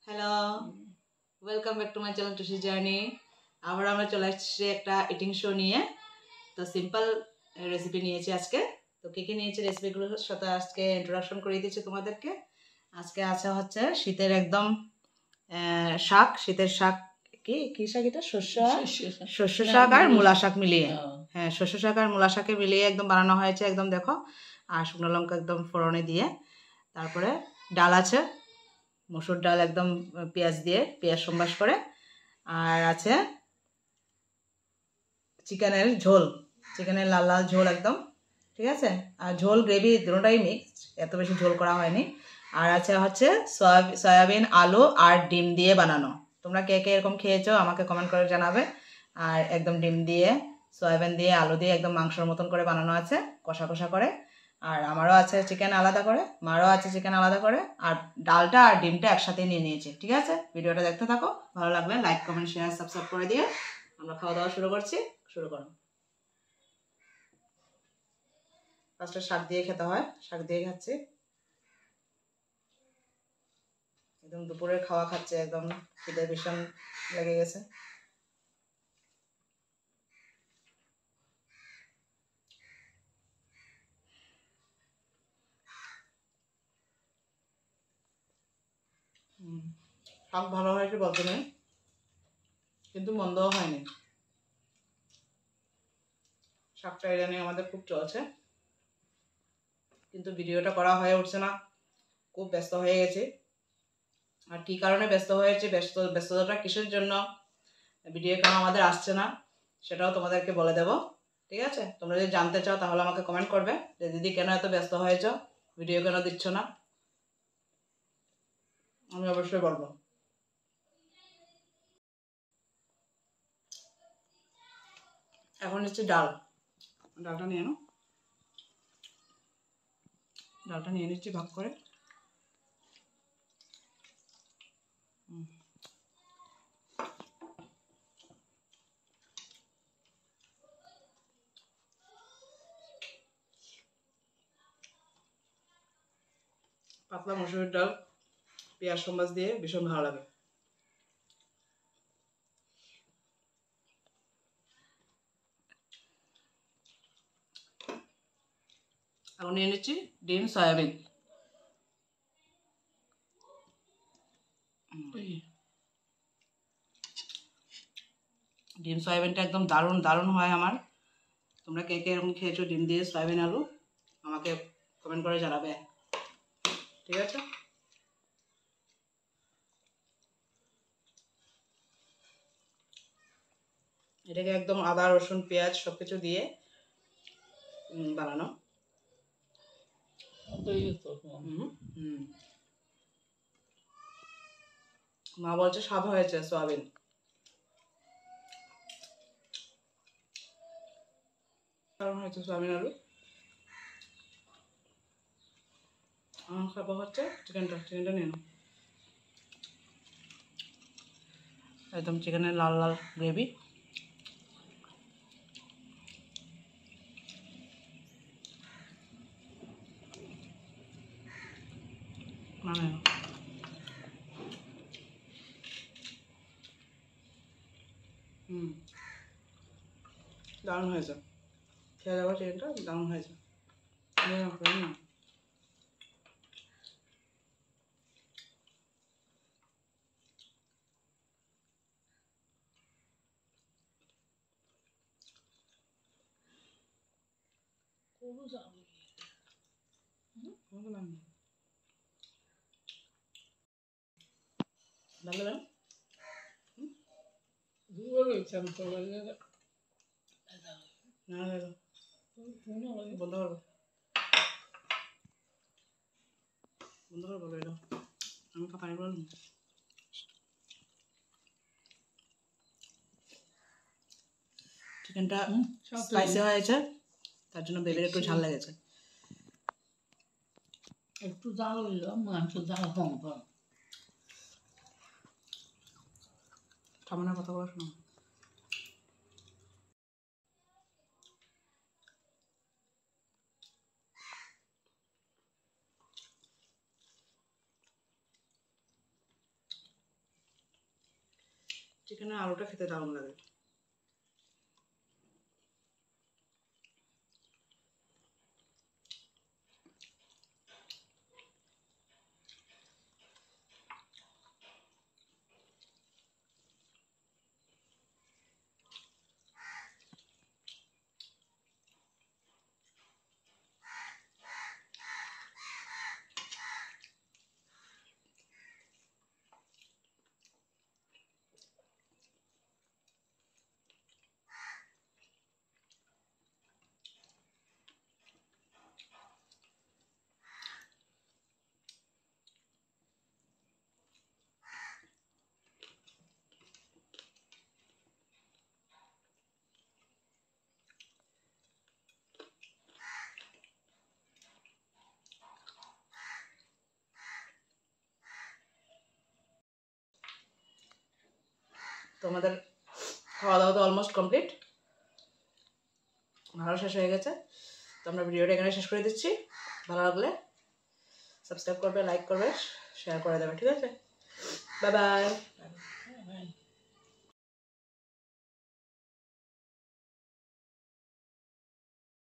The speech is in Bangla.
Hello, welcome back to my channel Tusi journey. আবার আমরা চলে আসছি একটা ইটিং শো নিয়ে। তো সিম্পল রেসিপি নিয়েছি আজকে। তো কী কী নিয়েছি রেসিপিগুলোর সাথে আজকে ইন্ট্রোডাকশন করে দিচ্ছি তোমাদেরকে। আজকে আছে হচ্ছে শীতের একদম শাক, শীতের শাক। কি শাক এটা? শস্য শাক আর মূলা শাক মিলিয়ে। হ্যাঁ, শস্য শাক আর মূলা শাকে মিলিয়ে একদম বানানো হয়েছে, একদম দেখো। আর শুকনো লঙ্কা একদম ফোড়নে দিয়ে। তারপরে ডাল আছে, মসুর ডাল একদম পেঁয়াজ দিয়ে, পেঁয়াজ সম্বাস করে। আর আছে চিকেনের ঝোল, চিকেনের লাল লাল ঝোল একদম, ঠিক আছে। আর ঝোল গ্রেভি দুটোটাই মিক্সড, এত বেশি ঝোল করা হয়নি। আর আছে হচ্ছে সয়াবিন, আলু আর ডিম দিয়ে বানানো। তোমরা কে কে এরকম খেয়েছো আমাকে কমেন্ট করে জানাবে। আর একদম ডিম দিয়ে, সয়াবিন দিয়ে, আলু দিয়ে একদম মাংসের মতন করে বানানো আছে, কষা কষা করে। আর আমারও আছে চিকেন আলাদা করে, মারও আছে চিকেন আলাদা করে। আর ডালটা আর ডিমটা একসাথে নিয়ে নিয়েছি, ঠিক আছে। ভিডিওটা দেখতে থাকো, ভালো লাগলে লাইক কমেন্ট শেয়ার সাবস্ক্রাইব করে দিয়ে আমরা খাওয়া দাওয়া শুরু করছি। শুরু করো। ফার্স্টে শাক দিয়ে খেতে হয়, শাক দিয়ে খাচ্ছি। একদম দুপুরের খাওয়া খাচ্ছে, একদম খিদে ভীষণ লেগে গেছে। শাক ভালো হয়েছে বলতে নেই, কিন্তু মন্দও হয়নি। শাকটা ইদানিং আমাদের খুব চলছে, কিন্তু ভিডিওটা করা হয়ে উঠছে না, খুব ব্যস্ত হয়ে গেছি। আর কী কারণে ব্যস্ত হয়েছে, ব্যস্ততাটা কিসের জন্য, ভিডিও কেন আমাদের আসছে না, সেটাও তোমাদেরকে বলে দেব, ঠিক আছে। তোমরা যদি জানতে চাও তাহলে আমাকে কমেন্ট করবে যে দিদি কেন এত ব্যস্ত হয়েছ, ভিডিও কেন দিচ্ছ না, আমি অবশ্যই বলবো। এখন হচ্ছে ডাল, ডালটা নিয়ে নাও। ডালটা নিয়ে নিচ্ছি ভাগ করে। পাতলা মসুরের ডাল পেঁয়াজ সম্বাস দিয়ে ভীষণ ভালো লাগে। এখন নিয়ে নিচ্ছি ডিম সয়াবিন। ডিম সয়াবিনটা একদম দারুণ দারুণ হয় আমার। তোমরা কে কে এরকম খেয়েছো ডিম দিয়ে সয়াবিন আলু, আমাকে কমেন্ট করে জানাবে, ঠিক আছে। এটাকে একদম আদা রসুন পেঁয়াজ সব কিছু দিয়ে বানানো। মা বলছে স্বাদ হয়েছে সয়াবিন। কারণ হয়েছে সয়াবিন আলু। আমার খাবো হচ্ছে চিকেনটা নিয়ে নাও। একদম চিকেনের লাল লাল গ্রেভি। মানে দারুণ হয়েছে, খেয়ে দেবো চিকেনটা, দারুণ হয়েছে। ভালো লাগে বন্ধ করবো, এটা আমি পানি বললাম। চিকেনটা স্পাইসি হয়েছে, তার জন্য বেবির একটু ঝাল লেগেছে। একটু ঝাল হইলো, মাংস ঝাল কম কম। সামান্য কথা বলা শোনো। চিকেনের আলুটা খেতে দারুণ লাগে। তো আমাদের খাওয়া দাওয়া তো অলমোস্ট কমপ্লিট, ভালো শেষ হয়ে গেছে। তো আমরা ভিডিওটা এখানে শেষ করে দিচ্ছি। ভালো লাগলে সাবস্ক্রাইব করবে, লাইক করবে, শেয়ার করে দেবে, ঠিক আছে? Bye bye.